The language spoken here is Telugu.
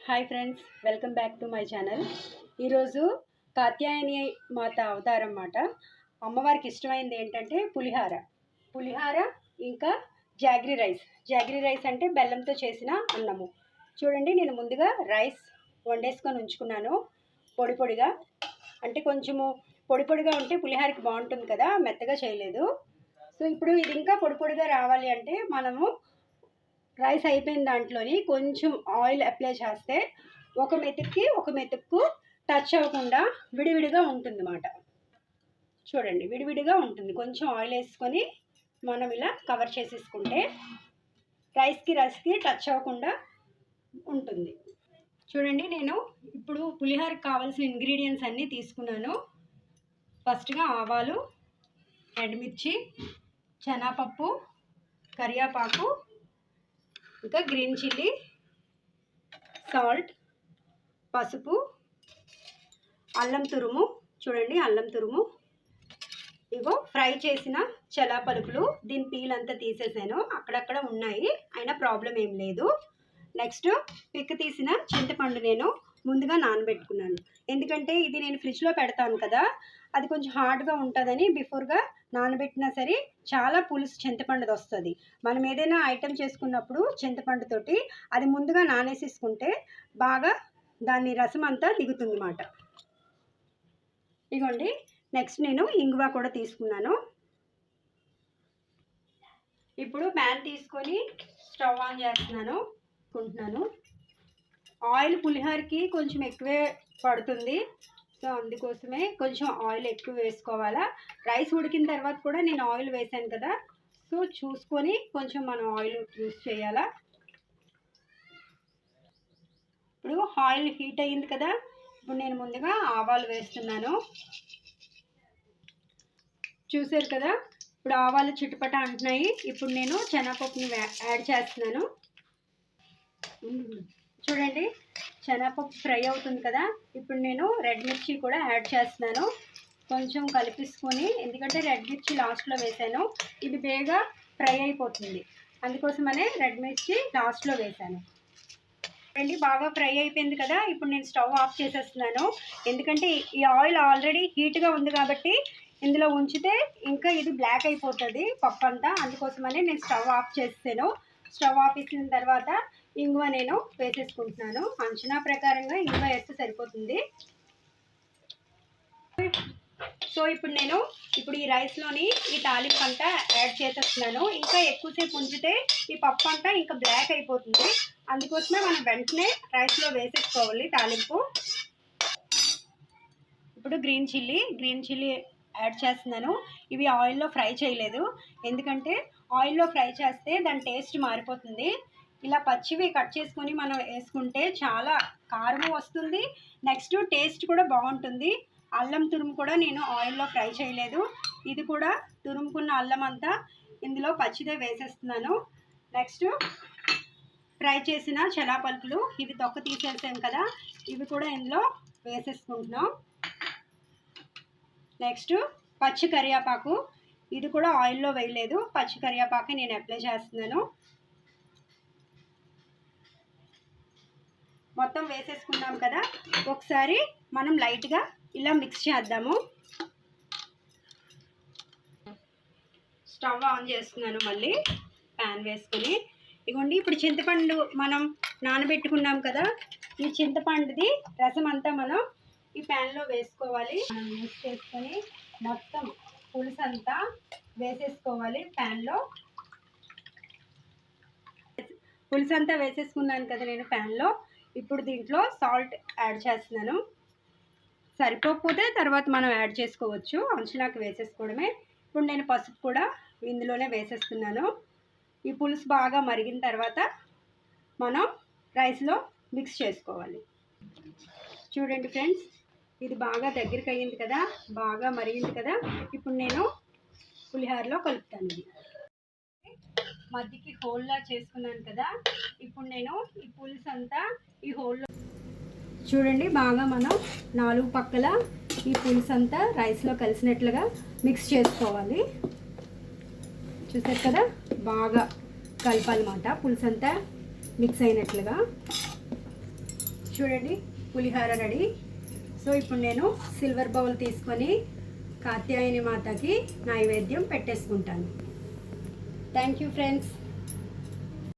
Hi friends, welcome back to my channel. ఈరోజు కాత్యాయని మాత అవతారం మాట. అమ్మవారికి ఇష్టమైంది ఏంటంటే పులిహార ఇంకా జాగ్రీ రైస్ అంటే బెల్లంతో చేసిన అన్నము. చూడండి, నేను ముందుగా రైస్ వండేసుకొని ఉంచుకున్నాను పొడిగా. అంటే కొంచెము పొడిగా ఉంటే పులిహారకి బాగుంటుంది కదా, మెత్తగా చేయలేదు. సో ఇప్పుడు ఇది ఇంకా పొడిగా రావాలి అంటే మనము రైస్ అయిపోయిన దాంట్లోని కొంచెం ఆయిల్ అప్లై చేస్తే ఒక మెతుక్కు టచ్ అవ్వకుండా విడివిడిగా ఉంటుంది అన్నమాట. చూడండి, విడివిడిగా ఉంటుంది. కొంచెం ఆయిల్ వేసుకొని మనం ఇలా కవర్ చేసేసుకుంటే రైస్కి టచ్ అవ్వకుండా ఉంటుంది. చూడండి, నేను ఇప్పుడు పులిహోరకి కావాల్సిన ఇంగ్రీడియంట్స్ అన్నీ తీసుకున్నాను. ఫస్ట్గా ఆవాలు, ఎండుమిర్చి, శనగపప్పు, కరివేపాకు, ఇంకా గ్రీన్ చిల్లీ, సాల్ట్, పసుపు, అల్లం తురుము. చూడండి, అల్లం తురుము. ఇగో ఫ్రై చేసిన పలుకులు. దీని పీల్ అంతా తీసేసాను, అక్కడక్కడ ఉన్నాయి, అయినా ప్రాబ్లం ఏం లేదు. నెక్స్ట్ పిక్క తీసిన చింతపండు నేను ముందుగా నానబెట్టుకున్నాను. ఎందుకంటే ఇది నేను ఫ్రిడ్జ్లో పెడతాను కదా, అది కొంచెం హార్డ్గా ఉంటుందని బిఫోర్గా నానబెట్టినా సరే చాలా పులుసు చింతపండుది వస్తుంది. మనం ఏదైనా ఐటెం చేసుకున్నప్పుడు చింతపండుతోటి అది ముందుగా నానేసేసుకుంటే బాగా దాని రసం అంతా దిగుతుంది అన్నమాట. ఇగోండి, నెక్స్ట్ నేను ఇంగువ కూడా తీసుకున్నాను. ఇప్పుడు ప్యాన్ తీసుకొని స్టవ్ ఆన్ చేసుకుంటున్నాను. ఆయిల్ పులిహోరకి కొంచెం ఎక్కువే పడుతుంది, సో అందుకోసమే కొంచెం ఆయిల్ ఎక్కువ వేసుకోవాలా. రైస్ ఉడికిన తర్వాత కూడా నేను ఆయిల్ వేసాను కదా, సో చూసుకొని కొంచెం మనం ఆయిల్ యూస్ చేయాలా. ఇప్పుడు ఆయిల్ హీట్ అయ్యింది కదా, ఇప్పుడు నేను ముందుగా ఆవాలు వేస్తున్నాను. చూసారు కదా, ఇప్పుడు ఆవాలు చిటపట అంటున్నాయి. ఇప్పుడు నేను శనగపప్పుని యాడ్ చేస్తున్నాను. చూడండి, శనగపప్పు ఫ్రై అవుతుంది కదా, ఇప్పుడు నేను రెడ్ మిర్చి కూడా యాడ్ చేస్తున్నాను. కొంచెం కలిపేసుకొని, ఎందుకంటే రెడ్ మిర్చి లాస్ట్లో వేసాను, ఇది బేగా ఫ్రై అయిపోతుంది, అందుకోసమనే రెడ్ మిర్చి లాస్ట్లో వేసాను. చూడండి, బాగా ఫ్రై అయిపోయింది కదా, ఇప్పుడు నేను స్టవ్ ఆఫ్ చేసేస్తున్నాను. ఎందుకంటే ఈ ఆయిల్ ఆల్రెడీ హీట్గా ఉంది కాబట్టి ఇందులో ఉంచితే ఇంకా ఇది బ్లాక్ అయిపోతుంది పప్పు అంతా, అందుకోసమనే నేను స్టవ్ ఆఫ్ చేసాను. స్టవ్ ఆఫ్ చేసిన తర్వాత ఇంగువ నేను వేసేసుకుంటున్నాను. అంచనా ప్రకారంగా ఇంగువ వేస్తే సరిపోతుంది. సో ఇప్పుడు నేను ఈ రైస్లోని ఈ తాలింపు అంతా యాడ్ చేసేస్తున్నాను. ఇంకా ఎక్కువసేపు ఉంచితే ఈ పప్పు అంతా ఇంకా బ్లాక్ అయిపోతుంది, అందుకోసమే మనం వెంటనే రైస్లో వేసేసుకోవాలి తాలింపు. ఇప్పుడు గ్రీన్ చిల్లీ యాడ్ చేస్తున్నాను. ఇవి ఆయిల్లో ఫ్రై చేయలేదు, ఎందుకంటే ఆయిల్లో ఫ్రై చేస్తే దాని టేస్ట్ మారిపోతుంది. ఇలా పచ్చివి కట్ చేసుకొని మనం వేసుకుంటే చాలా కారం వస్తుంది, నెక్స్ట్ టేస్ట్ కూడా బాగుంటుంది. అల్లం తురుము కూడా నేను ఆయిల్లో ఫ్రై చేయలేదు, ఇది కూడా తురుముకున్న అల్లం అంతా ఇందులో పచ్చిదే వేసేస్తున్నాను. నెక్స్ట్ ఫ్రై చేసిన శనగపలుకులు, ఇవి తొక్క తీసేసాం కదా, ఇవి కూడా ఇందులో వేసేసుకుంటున్నాం. నెక్స్ట్ పచ్చి కరివేపాకు, ఇది కూడా ఆయిల్లో వేయలేదు, పచ్చి కరివేపాకు నేను అప్లై చేస్తున్నాను. మొత్తం వేసేసుకున్నాం కదా, ఒకసారి మనం లైట్గా ఇలా మిక్స్ చేద్దాము. స్టవ్ ఆన్ చేస్తున్నాను, మళ్ళీ ప్యాన్ వేసుకొని. ఇదిగోండి, ఇప్పుడు చింతపండు మనం నానబెట్టుకున్నాం కదా, ఈ చింతపండుది రసం అంతా మనం ఈ ప్యాన్లో వేసుకోవాలి. మనం మిక్స్ చేసుకొని మొత్తం పులుసు అంతా వేసేసుకోవాలి ప్యాన్లో. పులుసు అంతా వేసేసుకున్నాను కదా నేను ప్యాన్లో. ఇప్పుడు దీంట్లో సాల్ట్ యాడ్ చేస్తున్నాను. సరిపోకపోతే తర్వాత మనం యాడ్ చేసుకోవచ్చు, అంచనాకు వేసేసుకోవడమే. ఇప్పుడు నేను పసుపు కూడా ఇందులోనే వేసేస్తున్నాను. ఈ పులుసు బాగా మరిగిన తర్వాత మనం రైస్లో మిక్స్ చేసుకోవాలి. చూడండి ఫ్రెండ్స్, ఇది బాగా దగ్గరికి అయ్యింది కదా, బాగా మరిగింది కదా, ఇప్పుడు నేను పులిహోరలో కలుపుతాను. ఇది మధ్యకి హోల్లా చేసుకున్నాను కదా, ఇప్పుడు నేను ఈ పులుసు అంతా ఈ హోల్లో చూడండి బాగా మనం 4 పక్కల ఈ పులుసు అంతా రైస్లో కలిసినట్లుగా మిక్స్ చేసుకోవాలి. చూసారు కదా, బాగా కలపాలన్నమాట పులుసు అంతా మిక్స్ అయినట్లుగా. చూడండి పులిహార రెడీ. సో ఇప్పుడు నేను సిల్వర్ బౌల్ తీసుకొని కాత్యాయని మాతకి నైవేద్యం పెట్టేసుకుంటాను. Thank you friends.